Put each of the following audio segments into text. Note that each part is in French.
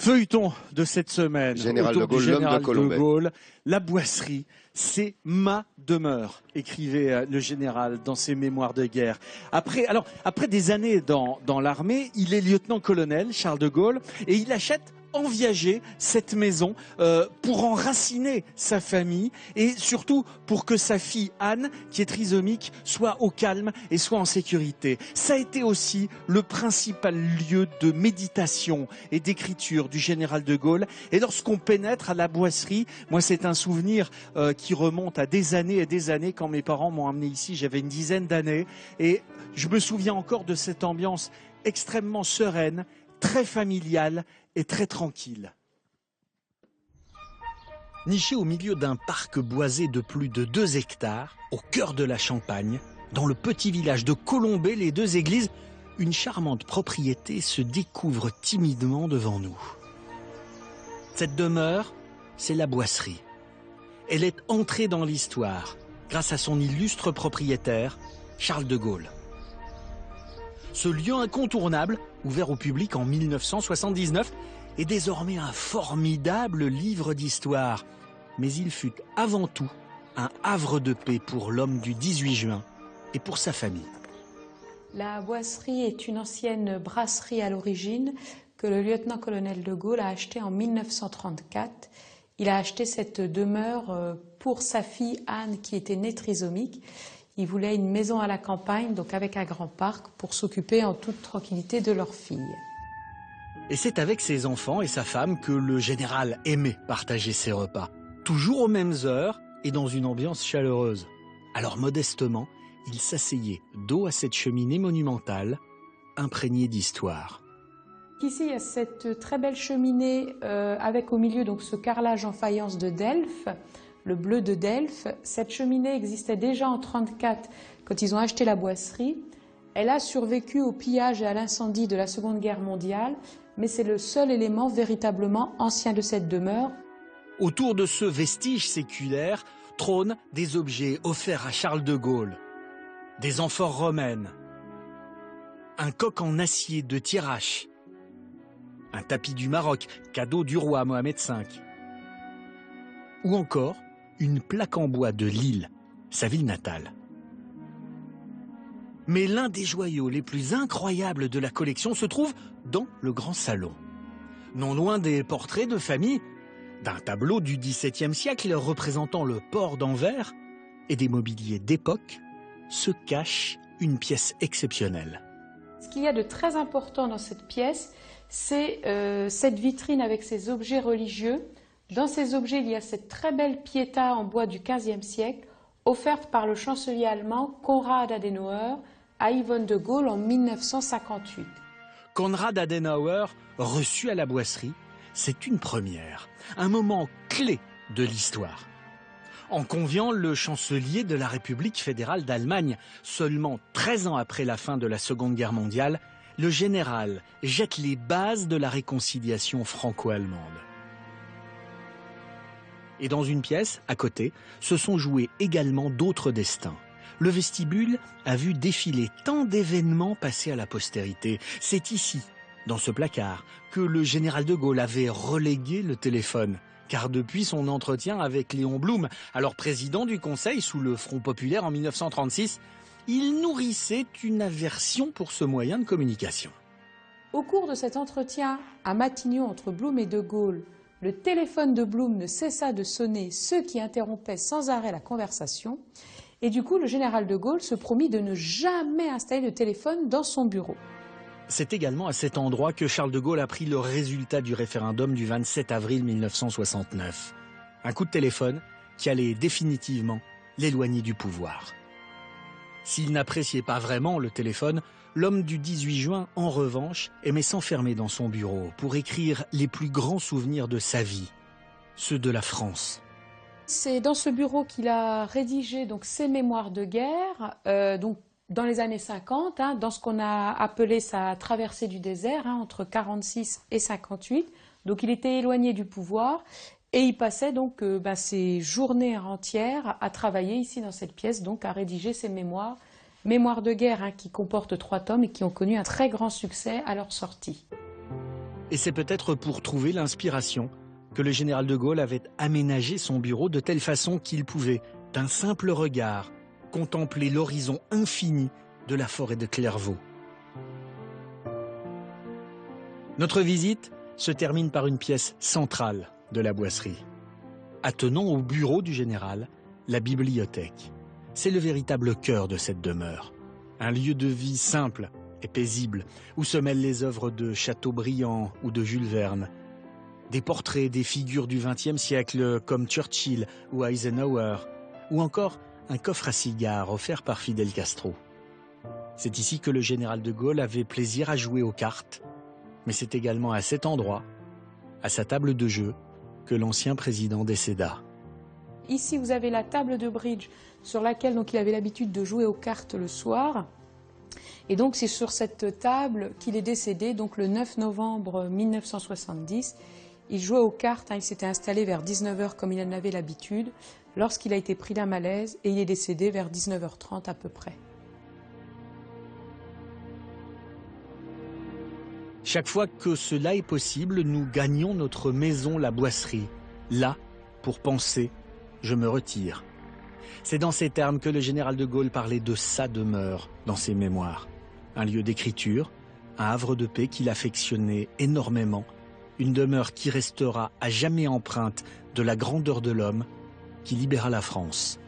Feuilleton de cette semaine, Général autour de Gaulle, du général l'homme de Colombey. de Gaulle, la Boisserie, c'est ma demeure, écrivait le général dans ses mémoires de guerre. Après des années dans l'armée, il est lieutenant-colonel, Charles de Gaulle, et il achète en Viager cette maison pour enraciner sa famille et surtout pour que sa fille Anne, qui est trisomique, soit au calme et soit en sécurité. Ça a été aussi le principal lieu de méditation et d'écriture du général de Gaulle. Et lorsqu'on pénètre à la Boisserie, moi c'est un souvenir qui remonte à des années et des années quand mes parents m'ont amené ici, j'avais une dizaine d'années et je me souviens encore de cette ambiance extrêmement sereine, très familiale et très tranquille. Niché au milieu d'un parc boisé de plus de 2 hectares, au cœur de la Champagne, dans le petit village de Colombey, les 2 églises, une charmante propriété se découvre timidement devant nous. Cette demeure, c'est la Boisserie. Elle est entrée dans l'histoire grâce à son illustre propriétaire, Charles de Gaulle. Ce lieu incontournable, ouvert au public en 1979, est désormais un formidable livre d'histoire. Mais il fut avant tout un havre de paix pour l'homme du 18 juin et pour sa famille. La Boisserie est une ancienne brasserie à l'origine que le lieutenant-colonel de Gaulle a achetée en 1934. Il a acheté cette demeure pour sa fille Anne qui était née trisomique. Il voulait une maison à la campagne, donc avec un grand parc, pour s'occuper en toute tranquillité de leur fille. Et c'est avec ses enfants et sa femme que le général aimait partager ses repas. Toujours aux mêmes heures et dans une ambiance chaleureuse. Alors modestement, il s'asseyait dos à cette cheminée monumentale, imprégnée d'histoire. Ici, il y a cette très belle cheminée avec au milieu donc, ce carrelage en faïence de Delphes. Le bleu de Delphes. Cette cheminée existait déjà en 1934 quand ils ont acheté la Boisserie. Elle a survécu au pillage et à l'incendie de la Seconde Guerre mondiale, mais c'est le seul élément véritablement ancien de cette demeure. Autour de ce vestige séculaire trônent des objets offerts à Charles de Gaulle, des amphores romaines, un coq en acier de Thiérache, un tapis du Maroc, cadeau du roi Mohamed V, ou encore une plaque en bois de Lille, sa ville natale. Mais l'un des joyaux les plus incroyables de la collection se trouve dans le grand salon. Non loin des portraits de famille, d'un tableau du XVIIe siècle représentant le port d'Anvers et des mobiliers d'époque, se cache une pièce exceptionnelle. Ce qu'il y a de très important dans cette pièce, c'est cette vitrine avec ces objets religieux. Dans ces objets, il y a cette très belle Pietà en bois du XVe siècle, offerte par le chancelier allemand Konrad Adenauer à Yvonne de Gaulle en 1958. Konrad Adenauer, reçu à la Boisserie, c'est une première, un moment clé de l'histoire. En conviant le chancelier de la République fédérale d'Allemagne, seulement 13 ans après la fin de la Seconde Guerre mondiale, le général jette les bases de la réconciliation franco-allemande. Et dans une pièce, à côté, se sont joués également d'autres destins. Le vestibule a vu défiler tant d'événements passés à la postérité. C'est ici, dans ce placard, que le général de Gaulle avait relégué le téléphone. Car depuis son entretien avec Léon Blum, alors président du Conseil sous le Front populaire en 1936, il nourrissait une aversion pour ce moyen de communication. Au cours de cet entretien à Matignon entre Blum et de Gaulle, le téléphone de Blum ne cessa de sonner, ce qui interrompait sans arrêt la conversation. Et du coup, le général de Gaulle se promit de ne jamais installer de téléphone dans son bureau. C'est également à cet endroit que Charles de Gaulle a pris le résultat du référendum du 27 avril 1969. Un coup de téléphone qui allait définitivement l'éloigner du pouvoir. S'il n'appréciait pas vraiment le téléphone, l'homme du 18 juin, en revanche, aimait s'enfermer dans son bureau pour écrire les plus grands souvenirs de sa vie, ceux de la France. C'est dans ce bureau qu'il a rédigé donc, ses mémoires de guerre, dans les années 50, dans ce qu'on a appelé sa traversée du désert, entre 46 et 58. Donc il était éloigné du pouvoir et il passait donc ses journées entières à travailler ici dans cette pièce, donc à rédiger ses mémoires. Mémoires de guerre qui comportent 3 tomes et qui ont connu un très grand succès à leur sortie. Et c'est peut-être pour trouver l'inspiration que le général de Gaulle avait aménagé son bureau de telle façon qu'il pouvait, d'un simple regard, contempler l'horizon infini de la forêt de Clairvaux. Notre visite se termine par une pièce centrale de la boisserie. Attenant au bureau du général, la bibliothèque. C'est le véritable cœur de cette demeure. Un lieu de vie simple et paisible, où se mêlent les œuvres de Chateaubriand ou de Jules Verne. Des portraits, des figures du XXe siècle comme Churchill ou Eisenhower, ou encore un coffre à cigares offert par Fidel Castro. C'est ici que le général de Gaulle avait plaisir à jouer aux cartes, mais c'est également à cet endroit, à sa table de jeu, que l'ancien président décéda. Ici, vous avez la table de bridge sur laquelle donc, il avait l'habitude de jouer aux cartes le soir. Et donc, c'est sur cette table qu'il est décédé, donc le 9 novembre 1970. Il jouait aux cartes, il s'était installé vers 19h comme il en avait l'habitude, lorsqu'il a été pris d'un malaise et il est décédé vers 19h30 à peu près. Chaque fois que cela est possible, nous gagnons notre maison, la boisserie. Là, pour penser, je me retire. C'est dans ces termes que le général de Gaulle parlait de sa demeure dans ses mémoires. Un lieu d'écriture, un havre de paix qu'il affectionnait énormément, une demeure qui restera à jamais empreinte de la grandeur de l'homme qui libéra la France.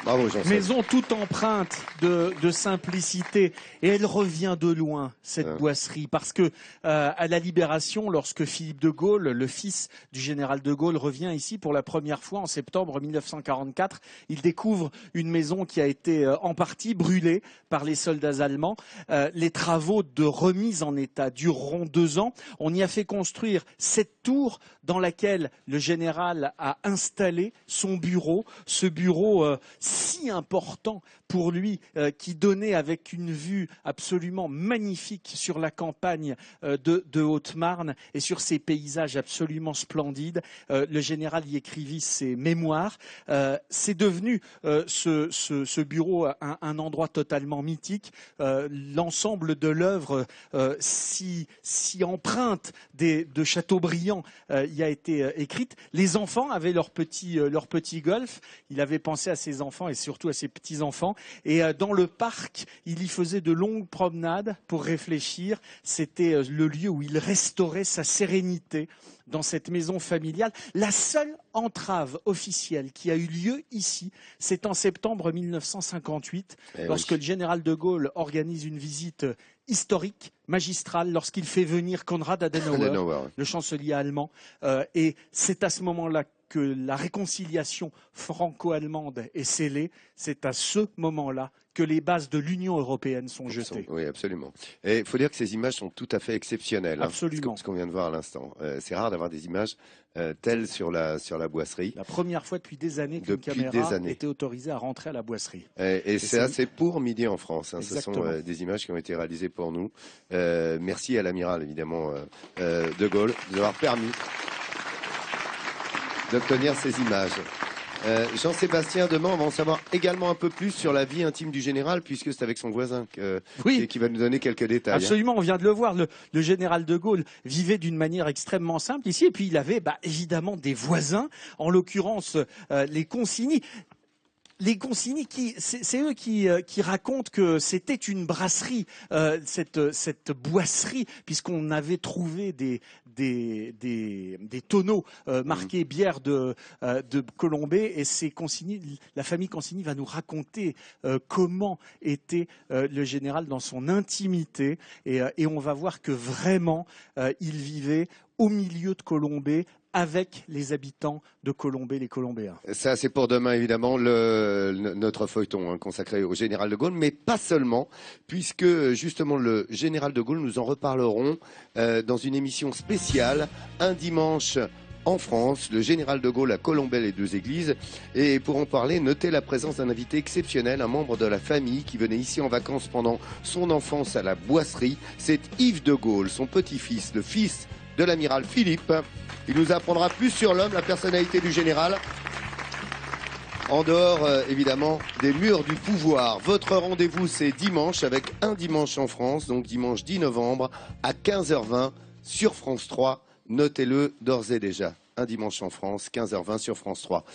Bravo, Jean-Seb. Maison toute empreinte de simplicité. Et elle revient de loin, cette boisserie, parce que à la Libération, lorsque Philippe de Gaulle, le fils du général de Gaulle, revient ici pour la première fois en septembre 1944, il découvre une maison qui a été en partie brûlée par les soldats allemands. Les travaux de remise en état dureront 2 ans. On y a fait construire cette tour dans laquelle le général a installé son bureau, ce bureau si important pour lui, qui donnait avec une vue absolument magnifique sur la campagne de Haute-Marne et sur ces paysages absolument splendides. Le général y écrivit ses mémoires. C'est devenu ce bureau un endroit totalement mythique. L'ensemble de l'œuvre si empreinte de Chateaubriand y a été écrite. Les enfants avaient leur petit golf. Il avait pensé à ses enfants et surtout à ses petits-enfants. Et dans le parc, il y faisait de longues promenades pour réfléchir. C'était le lieu où il restaurait sa sérénité dans cette maison familiale. La seule entrave officielle qui a eu lieu ici, c'est en septembre 1958, lorsque le général de Gaulle organise une visite historique, magistrale, lorsqu'il fait venir Konrad Adenauer, le chancelier allemand. Et c'est à ce moment-là que la réconciliation franco-allemande est scellée. C'est à ce moment-là que les bases de l'Union européenne sont jetées. Oui, absolument. Et il faut dire que ces images sont tout à fait exceptionnelles. Absolument. Ce qu'on vient de voir à l'instant. C'est rare d'avoir des images telles sur la boisserie. La première fois depuis des années qu'une caméra était autorisée à rentrer à la boisserie. Et c'est assez pour Midi en France. Ce sont des images qui ont été réalisées pour nous. Merci à l'amiral, évidemment, de Gaulle, de nous avoir permis d'obtenir ces images. Jean-Sébastien, demain, on va en savoir également un peu plus sur la vie intime du général, puisque c'est avec son voisin qui va nous donner quelques détails. Absolument, on vient de le voir. Le général de Gaulle vivait d'une manière extrêmement simple ici, et puis il avait évidemment des voisins, en l'occurrence les Consigny. Les Consigny, c'est eux qui racontent que c'était une brasserie, cette boisserie, puisqu'on avait trouvé des tonneaux marqués bière de Colombey, et la famille Consigny va nous raconter comment était le général dans son intimité, et on va voir que vraiment il vivait au milieu de Colombey, avec les habitants de Colombey, les Colombéens. Ça, c'est pour demain, évidemment, notre feuilleton consacré au général de Gaulle, mais pas seulement, puisque justement le général de Gaulle, nous en reparlerons dans une émission spéciale, un dimanche en France, le général de Gaulle à Colombey, les 2 églises. Et pour en parler, notez la présence d'un invité exceptionnel, un membre de la famille qui venait ici en vacances pendant son enfance à la boisserie. C'est Yves de Gaulle, son petit-fils, le fils de l'amiral Philippe. Il nous apprendra plus sur l'homme, la personnalité du général. en dehors évidemment des murs du pouvoir. Votre rendez-vous c'est dimanche avec Un dimanche en France, donc dimanche 10 novembre à 15h20 sur France 3. Notez-le d'ores et déjà. Un dimanche en France, 15h20 sur France 3.